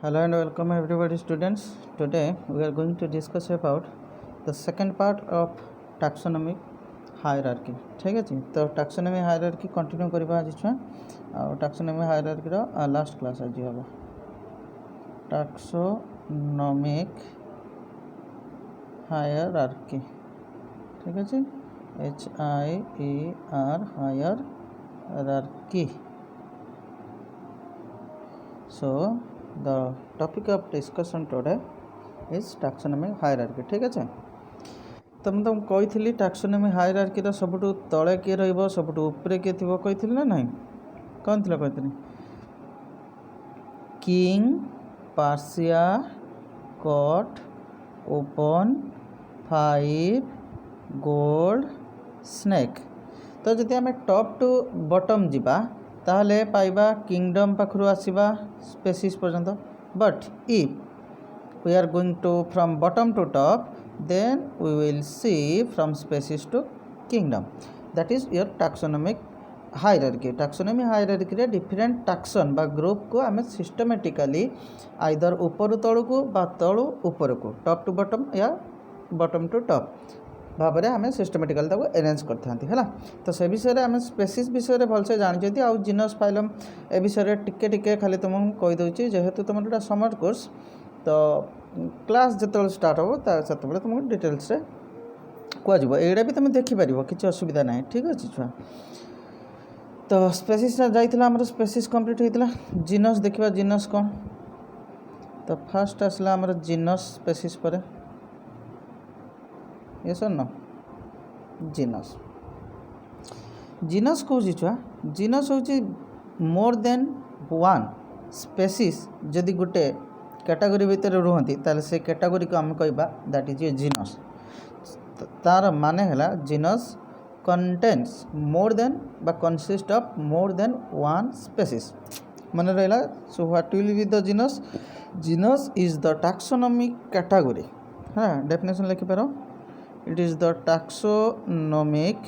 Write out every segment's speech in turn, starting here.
Hello and welcome everybody students. Today we are going to discuss about the second part of taxonomic hierarchy. ठीक ଅଛି तो taxonomy hierarchy continue करबा आज छुआ और taxonomy hierarchy रो last class आज हबो taxonomic hierarchy ठीक अछि HIER hierarchy. So the topic of discussion today is taxonomic hierarchy. ठीक है तो मैं तुम कही taxonomic hierarchy रो सबुठु तले किए रहइबो सबुठु ऊपर किए थिबो कहिथिल ना नहीं कोन थिला कहिथिल king Persia cut open five gold snake तो जदि आम टॉप टू बॉटम जीवा ताहले पाइबा किंगडम पाखरु आसीबा स्पेसीज पर्यंत but if we are going to from bottom to top then we will see from species to kingdom that is your taxonomic hierarchy. Taxonomy hierarchy रे डिफरेंट टैक्सन बा group को आमे सिस्टमैटिकली आइदर ऊपर तळु को बा तळु ऊपर को टॉप टू बॉटम या बॉटम टू टॉप भाव में आम सिस्टमेटिकली अरेंज करते हैं तो से विषय आम स्पेसीज विषय भलसे जानते आउ जीनस फाइलम ए विषय टिके टिके खाली तुमको कहीदे जेहेतु तुम गोटे समर कोर्स तो क्लास जो स्टार्ट हो से तुमको डिटेल्स कह एटा भी तुम देखिपार किसी असुविधा ना ठीक अच्छे छुआ तो स्पेसीज जाइए स्पेसीज कंप्लीट होता जीनस देखा जीनस कौन तो फास्ट आसला आमर जीनस स्पेसीज पर yes or no genus genus कौन छुआ genus हूँ मोर देन वन स्पेसीज जदि गोटे कैटेगरी भितर रुहति ताले से कैटेगरी को आम कहबा दैट इज ए जीनस तार माने हला जीनस कंटेन्स मोर देन बा consist of more than one species मन रहा so what will be the genus genus is the taxonomic category हाँ डेफिनेशन लिखि पारो it is the taxonomic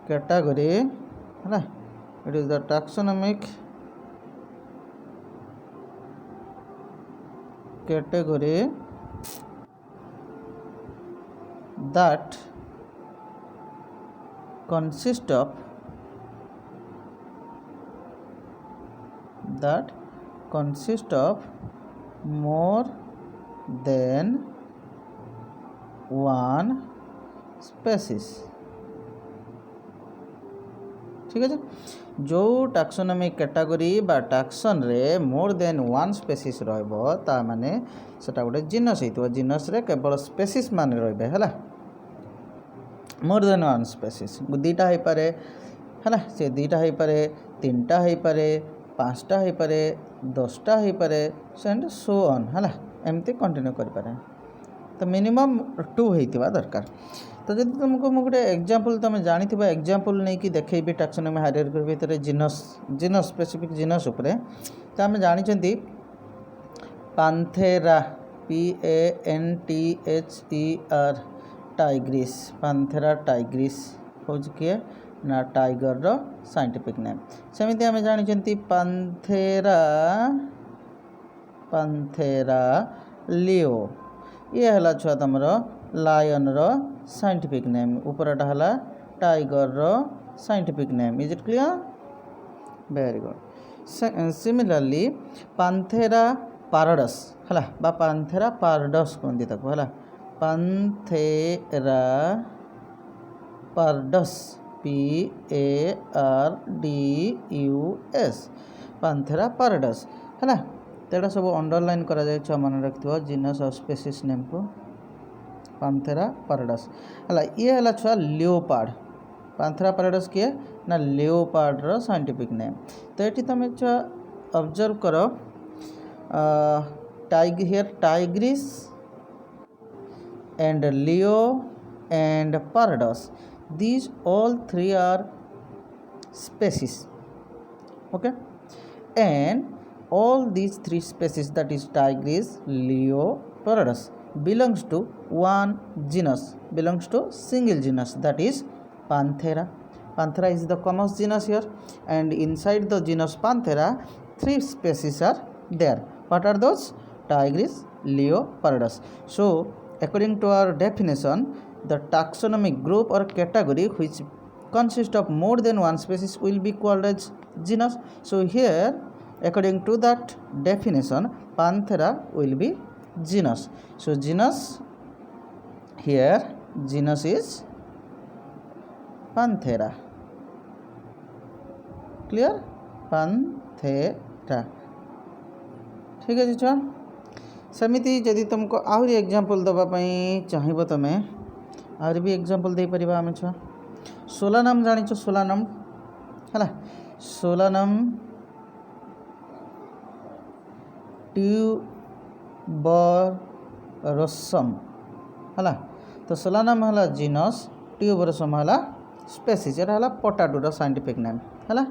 category है it is the taxonomic category that consist of more than one species ठीक है जो taxonomic category बा taxon रे more than one species रहबो ता माने सेटा गोटे जीनस हेतु जीनस रे केवल स्पेसीज मान रहबे हला मोर देन वन स्पेसीज दुईटा हो पारे है से दुईटा हो पारे तीनटा हो पारे पांचटा हो पारे 10टा हो पारे एंड सो ऑन है एमती कंटिन्यू कर पारे तो मिनिमम 2 होइतिबा दरकार तो जब तुमको मु गोटे एग्जांपल तुम जानी एग्जांपल नहीं कि देखैबी टैक्सोनॉमी हायरार्की भितर जीनस स्पेसिफिक जीनस उपरे तो आम जानी पांथेरा PANTHER टाइग्रिस पांथेरा टाइग्रिस हूँ किए ना टाइगर रो साइंटिफिक नेम सेमती आम जानी पांथेरा लियो ये है छुआ तुम लायन रो साइंटिफिक नेम ऊपरटा है टाइगर रो scientific name is it clear very good similarly Panthera pardus है पांथेरा पारडस कहते तक है पांथेरा पारडस PARDUS पांथेरा पारडस है तेरा सब अंडरलाइन करा जाए मन रखियो जीनस और स्पेसीज नेम को पांथेरा पारडस है ये है छुआ लियोपार्ड पांथेरा पारडस किए ना लियोपार्ड रो साइंटिफिक नेम तो ये तुम छुआ ऑब्जर्व करो here tigris and leo and pardus these all three are species okay and all these three species that is tigris leo paradus belongs to one genus belongs to single genus that is panthera Panthera is the common genus here, and inside the genus Panthera three species are there. What are those? Tigris, Leopardus. So according to our definition, the taxonomic group or category which consists of more than one species will be called as genus. So here, according to that definition, Panthera will be genus. So genus, here genus is Panthera. Clear? Panthera. ठीक है छुआ सेमिति जदि तुमको आहरी example दवापाई चाहिए तुम आहरी भी example दे परिबा आमे छुआ सोलानम जानिछ सोलानम हला सोलानम ट्यूबरसम हला तो सोलानम हला जीनस ट्यूबरसम हला स्पेसीज एटा हला पोटाटोर साइंटिफिक नेम हला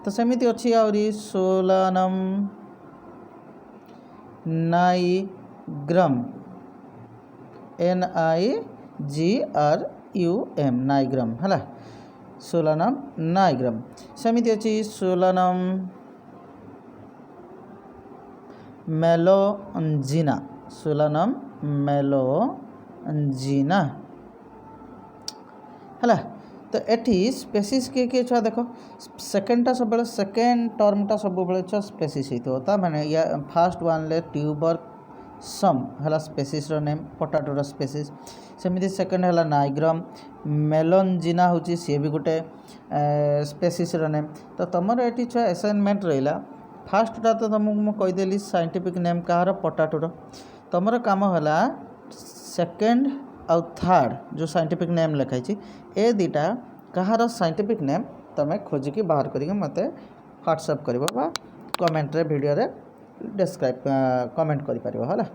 तो सेमिति अछि आहरी सोलानम नाइग्रम NIGRUM नाइग्रम है सोलानम नाइग्रम सेमिति अच्छी सोलानम मेलोंजिना सोलानम मेलोंजिना है तो एटी स्पेसीज किए छुआ देख सेकेंडटा सब सेकेंड टर्मटा सब छुआ स्पेसीज होता माने या फास्ट वन ले ट्यूबर सम है स्पेसीज नेम पोटाटोर स्पेसीज सेमिति सेकेंड है नाइग्रम मेलोंजिना हूँ सी भी गोटे स्पेसीज नेम तो तुम ये छुआ असाइनमेंट रहा फास्टा तो तुमको मुझे कहीदेली साइंटिफिक नेम कहार पोटाटोर तुम काम है सेकेंड आउ थर्ड जो साइंटिफिक नेम लिखाई ए दुटा कहार साइंटिफिक नेम तुम्हें खोजिकी बाहर करके मत व्हाट्सएप कर कमेंट रे वीडियो रे डिस्क्राइब कमेंट कर पार है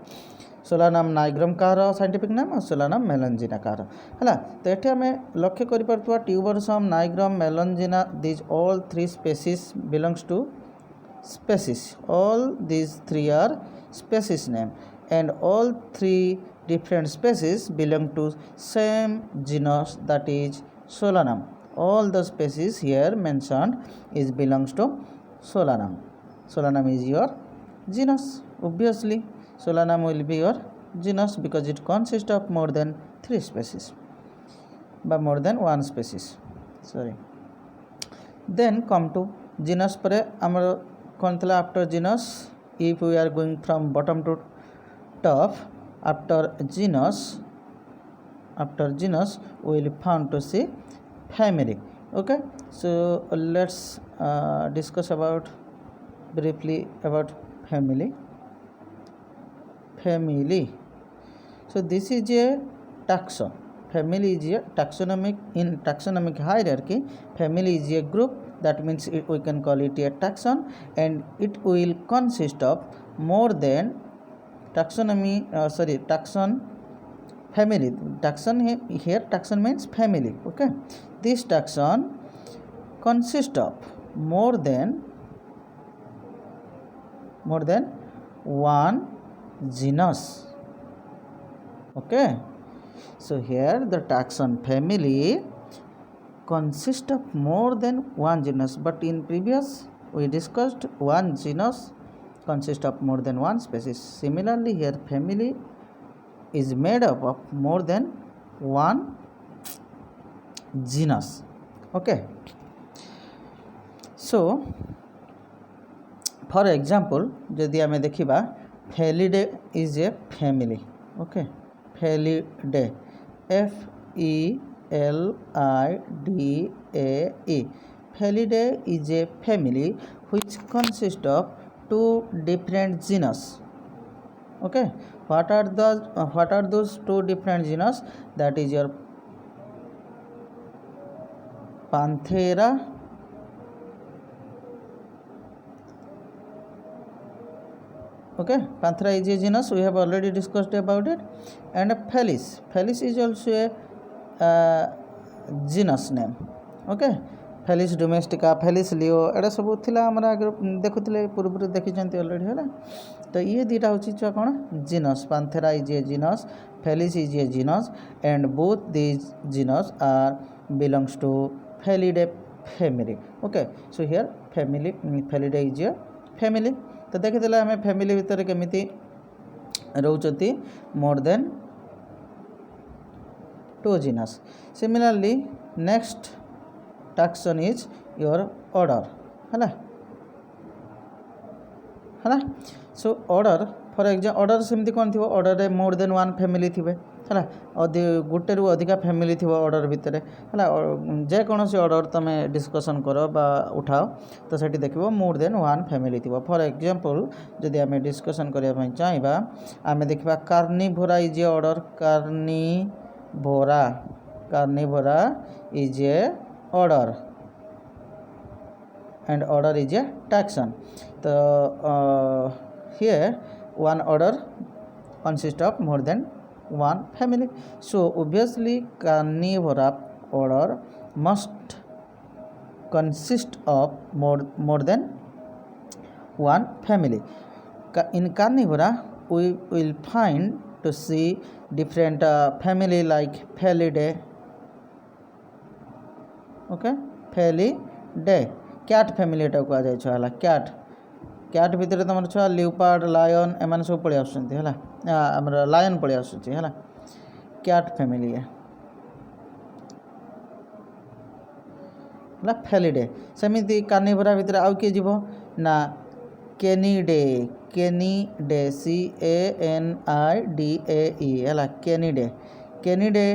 सोलानम नाइग्रम कहार साइंटिफिक नेम और सोलानम मेलोंजिना कहार है तो ये आम लक्ष्य कर tuberosum nigrum melongena these all three species belongs to species all these three are species name and all three different species belong to same genus that is solanum all the species here mentioned is belongs to solanum solanum is your genus obviously solanum will be your genus because it consists of more than 3 species but more than one species sorry then come to genus pare amar कौन था after genus if we are going from bottom to top after genus we will found to see family okay so let's discuss about briefly about family so this is a taxon family is a taxonomic in taxonomic hierarchy family is a group that means we can call it a taxon and it will consist of more than taxon family taxon here taxon means family okay this taxon consists of more than one genus okay so here the taxon family consist of more than one genus but in previous we discussed one genus consists of more than one species similarly here family is made up of more than one genus okay so for example जदि आमे देखिबा Felidae is a family okay Felidae FELIDAE Felidae is a family which consists of two different genus okay what are those two different genus that is your Panthera okay Panthera is a genus we have already discussed about it and Felis is also a genus name okay Felis domestica Felis leo एटा सब थिला हमरा आगे देखुथिले पूर्व देखि जंती already है तो ये दुटा होची कौन genus Panthera is a genus Felis is a genus and both these genus are belongs to Felidae family okay so here family Felidae is a family तो देखिए आम फैमिली भितर केमिति रोचती more than 2 genus. Similarly next taxon is your order है so order for example order सेमती कौन थी ऑर्डर रे मोर देन 1 फैमिली थे है गोटे रु अधिका फैमिली थी ऑर्डर भितर है जेकोसी ऑर्डर तुम डिस्कसन कर बा उठाओ तो सेठी देखिबो मोर देन 1 फैमिली थी। फॉर एग्जाम्पल जदि आम डिस्कसन करने चाहिए आम देखा Carnivora is a order Carnivora is a order and order is a taxon so here one order consists of more than 1 family so obviously carnivora order must consist of more than 1 family. In carnivora we will find to see different family like Felidae okay Felidae cat family type कह जाए cat भितर तुम छुआ leopard lion M सब पलि आमर lion पलि आसूँ cat family है फेलिडे सेमिति कार्निवोरा भितर आउ किए जीव ना कैनिडे CANIDAE है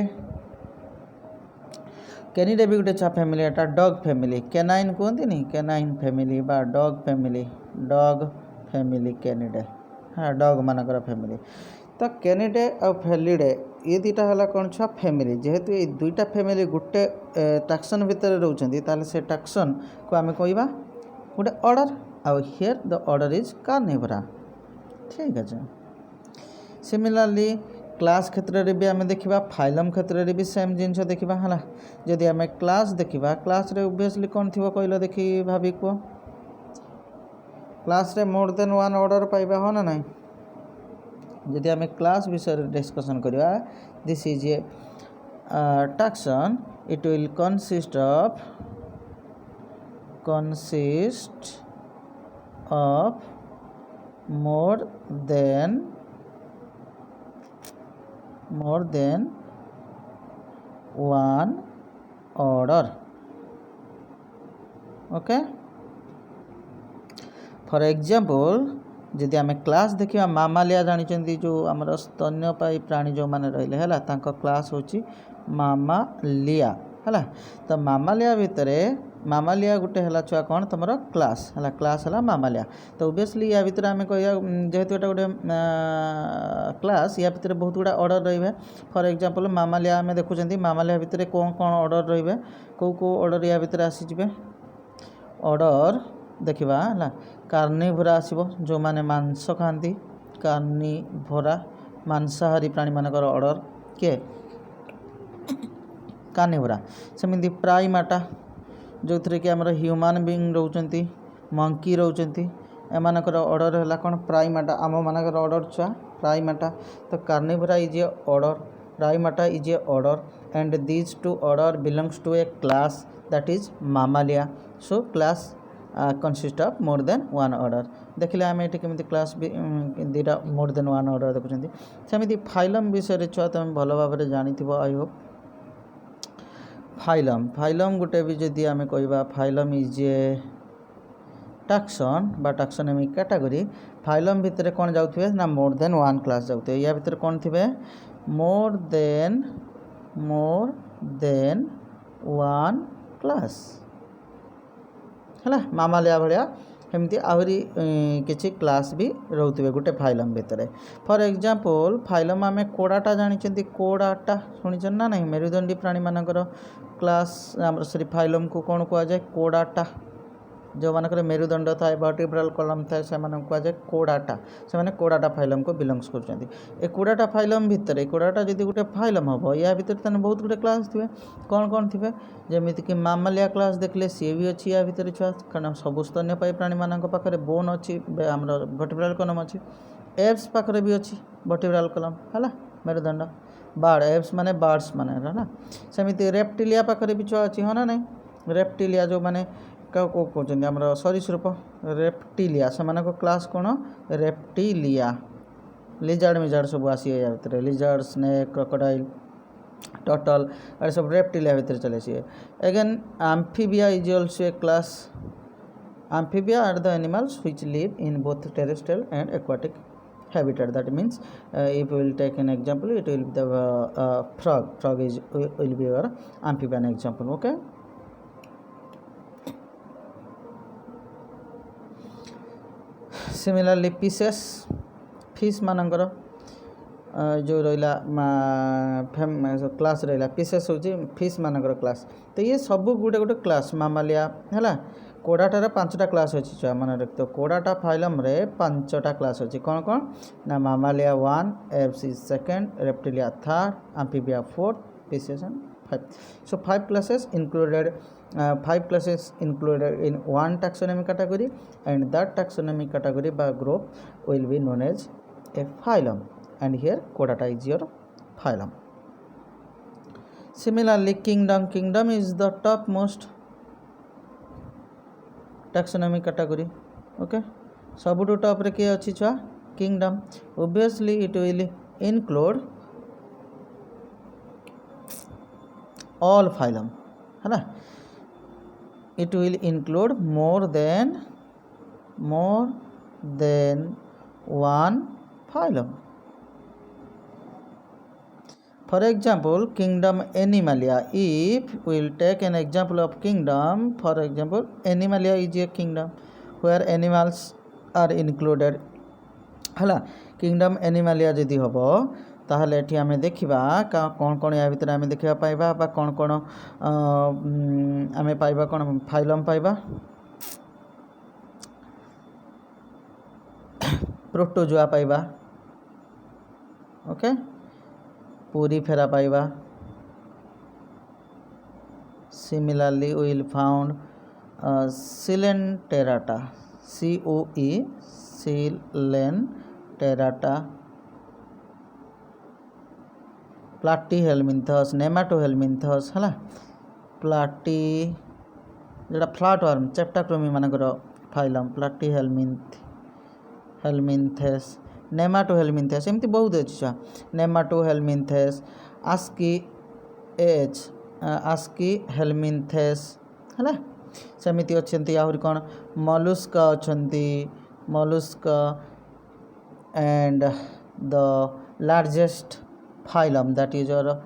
कैनिडे भी गोटे छा फैमिली एटा डॉग फैमिली कैनाइन कहते नहीं कैनाइन फैमिली बा डॉग फैमिली कैनिडे हाँ डॉग मानकर फैमिली तो कैनिडे और फेलिडे ये दुईटा है कौन छुआ फैमिली जेहेतु ये दुईटा फैमिली गोटे टैक्सन भितर रोचंती ताले से टैक्सन को आम कहवा गोटे ऑर्डर आउ here the order is Carnivora ठीक है। सिमिलरली क्लास क्षेत्र में भी आम देखा फाइलम क्षेत्र में भी सेम जिनस देखा है जदि आम क्लास देखा क्लास रे ओब्वियसली कौन थी कहल देखी भाभी कह क्लास रे मोर देन 1 ऑर्डर पाइबा हो ना नहीं जदि आम क्लास विषय डिस्कसन करवा this is a taxon it will consist of more than 1 order okay for example जदि आम क्लास देखा मामालिया जानी जो आमर स्तन्यपायी प्राणी जो मैंने रही है क्लास हूँ मामालिया है तो मामालिया भितर मामालिया गोटे है छुआ कौन तुम क्लास है मामालिया तो ओबियसली या भितर आम कह जेहेतु एटा गोटे क्लास या भितर बहुत गुड़ा ऑर्डर रे फॉर एग्जांपल मामालिया आम देखुं मामालिया भितर कौन कौन ऑर्डर रे कौ ऑर्डर या भितर आसीजे ऑर्डर देखा है कार्निवोरा आसो जो मैंने मांस खाती कार्निवोरा मांसाहारी प्राणी मानकर ऑर्डर किए कार्निवोरा सेमती प्राइमाटा जो थी कि आमर ह्यूमन बीइंग रोचंती मंकी रोचंती एमानकर ऑर्डर है कौन प्राइमाटा आम मानकर ऑर्डर छुआ प्राइमाटा तो Carnivora is a order Primata is a order and these two order belongs to a class that is Mammalia so class consist of more than 1 order देखिले आम ये केमी क्लास भी दुटा मोर देन 1 ऑर्डर देखुं सेमती phylum विषय छुआ तुम भल भाव जानी आई होप फाइलम गोटे भी जदि आम कह फाइलम इज ए टैक्सन बा टैक्सोनॉमिक कैटेगरी फाइलम भितर कौन जाऊे ना मोर देन 1 क्लास जाऊे या भितर कौन थे मोर देन 1 क्लास है मामालिया भाया एमती आहरी किसी क्लास भी रोथे गोटे फाइलम भितर फॉर एग्जांपल फाइलम आम कोड़ाटा जानी कोड़ाटा शुणी ना नहीं मेरुदंडी प्राणी मानकर क्लास आम सॉरी फाइलम को कौन कहुए कोड़ाटा जो मानकर मेरुदंड थाए वर्टिब्रल कलम थाए से कहुए कोड़ाटा से कोड़ाटा फाइलम को बिलोंग्स कर कोड़ाटा फाइलम भितर कोड़ाटा जब गोटे फाइलम हम या भितर तेना बहुत गुटे क्लास थे कौन कौन थे जमीक कि मामालिया क्लास देखले सी भी अच्छी या भितर छुआ कारण सब स्तन्यपायी प्राणी मान पाखे बोन अच्छी आम वर्टिब्रल कलम अच्छी एप्स पाखे भी अच्छी वर्टिब्रल कलम है मेरुदंड बार्ड एप्स माने बार्ड्स माने है सेमती रेप्टिलिया पाखे भी छुआ अच्छी हाँ ना नहीं रेप्टिलिया जो माने को कहते आम सरीसृप रेप्टिलिया से क्लास कौन रेप्टिलिया लिजार्ड मिजार्ड सब आसी भितर लिजार्ड स्नेक क्रोकोडाइल टर्टल और सब रेप्टिलिया भितर चले सी again Amphibia is also a class Amphibia are the animals which live in both terrestrial and aquatic habitat. That means if we will take an example, it will be the frog is will be our amphibian example. Okay, similarly fish मानकर जो रहा class रहा pieces हूँ fish मानकर class तो ये सब गोटे गोटे क्लास मामालिया है कोड़ाटार 5टा क्लास अच्छी छुआ मन रख तो कोड़ाटा फाइलम रे 5टा क्लास अच्छी कौन कौन ना मामालिया 1 FC second reptilia 3rd amphibia 4th fishes and 5 so 5 classes included 5 classes included in one taxonomy category and that taxonomy category by group will be known as a phylum and here chordata is your phylum. Similarly kingdom is the topmost taxonomy category. Okay, सबुठु top रे किए अच्छी छुआ kingdom obviously it will include all phylum है ना it will include more than one phylum. For example, kingdom Animalia. If we will take an example of kingdom, for example, Animalia is a kingdom where animals are included. हला kingdom Animalia जदि हम ताहले एठी आमे देखिबा कौन कौन या भितर आमे देखिबा पाइबा बा कौन कौन आमे पाइबा कौन फाइलम पाइबा प्रोटोजोआ पाइबा ओके पूरी फेरा पाइबा similarly we will found Coelenterata COE Coelenterata Platyhelminthes Nematohelminthes है प्लाटी जोटा फ्लाटवर्म चेप्टाक्रोमी मानकर फाइलम प्लाटीहेलमिन्थेस नेमाटोहेलमिन्थेस एमती बहुत अच्छी नेमाटोहेलमिन्थेस आस्की हेलमिन्थेस है सेमती अच्छी आहरी कौन मलुस्का अच्छी Mollusca and the largest phylum that is your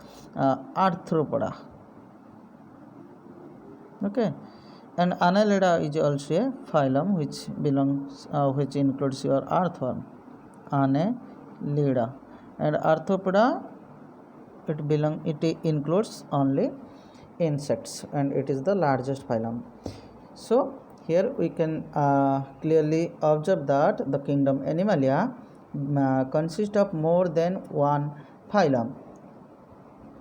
arthropoda. Okay, and Annelida is also a phylum which belongs which includes your earthworm Annelida, and arthropoda it includes only insects and it is the largest phylum. So here we can clearly observe that the kingdom Animalia consists of more than one phylum.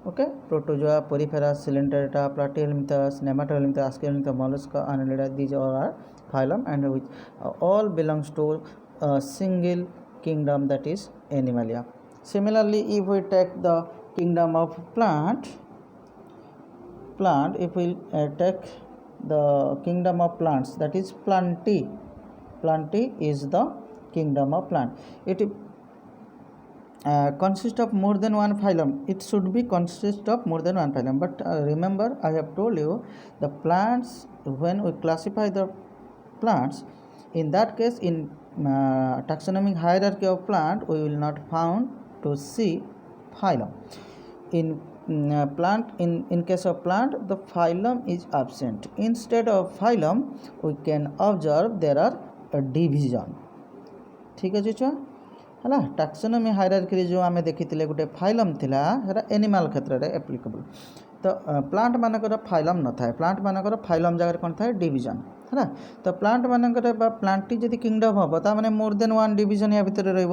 Okay, Protozoa, Porifera, Coelenterata, Platyhelminthes, Nematohelminthes, Asclepiadae, Mollusca, Annelida, these all are phylum and which all belongs to a single kingdom that is Animalia. Similarly, if we take the kingdom of plant, if we take the kingdom of plants, that is Plantae is the kingdom of plant. It consist of more than one phylum. It should be consist of more than one phylum, but remember I have told you the plants, when we classify the plants, in that case in taxonomic hierarchy of plant we will not found to see phylum. In case of plant the phylum is absent. Instead of phylum we can observe there are a division. ठीक है जी है टाक्सोनोमी hierarchy जो आम देखी गोटे phylum थिला Hera animal क्षेत्र में एप्लिकेबल तो प्लांट मानकर फाइलम न था प्लांट मानकर फाइलम जगह कौन था डिविजन है तो प्लांट मानकर प्लांटटी जब किंगडम हम ताने मोर देन वन डिविजन या भितर रही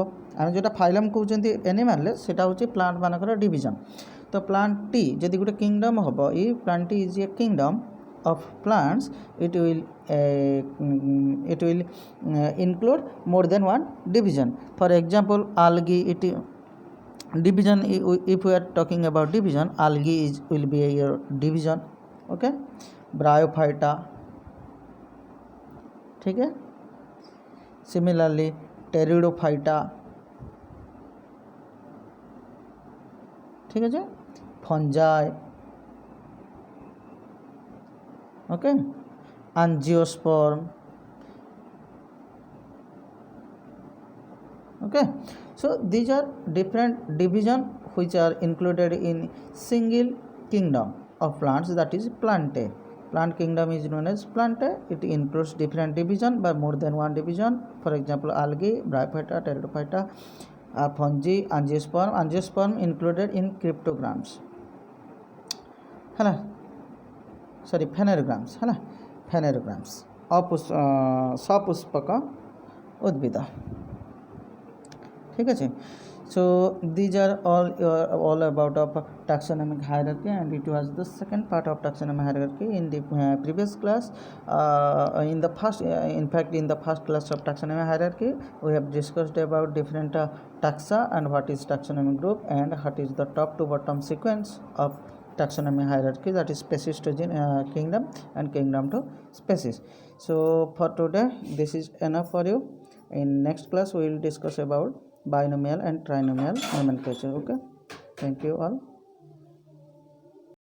जोटा फाइलम कहते एनिमल से हूँ प्लांट मानकर डिविजन तो प्लांटटी जब गोटे किंगडम हम ये Plantae is a kingdom of plants it will include more than one division. For example, algae it division, if we are talking about division, algae will be your division. Okay, bryophyta ठीक है। Similarly pteridophyta, ठीक है, fungi, okay, angiosperm, okay. So these are different division which are included in single kingdom of plants, that is plantae. Plant kingdom is known as plantae. It includes different division by more than one division. For example, algae, bryophyta, pteridophyta, fungi, angiosperm. Angiosperm included in cryptograms, है ना, sorry फेनेरोग्राम्स, है ना, फेनेरोग्राम्स सपुष्पक उद्भिद, ठीक है। So these are all about of taxonomic hierarchy, and it was the second part of taxonomic hierarchy in the previous class. In the first in fact in the first class of taxonomic hierarchy, we have discussed about different taxa and what is taxonomic group and what is the top to bottom sequence of taxonomic hierarchy, that is species to kingdom and kingdom to species. So for today this is enough for you. In next class we will discuss about binomial and trinomial nomenclature. Okay, thank you all.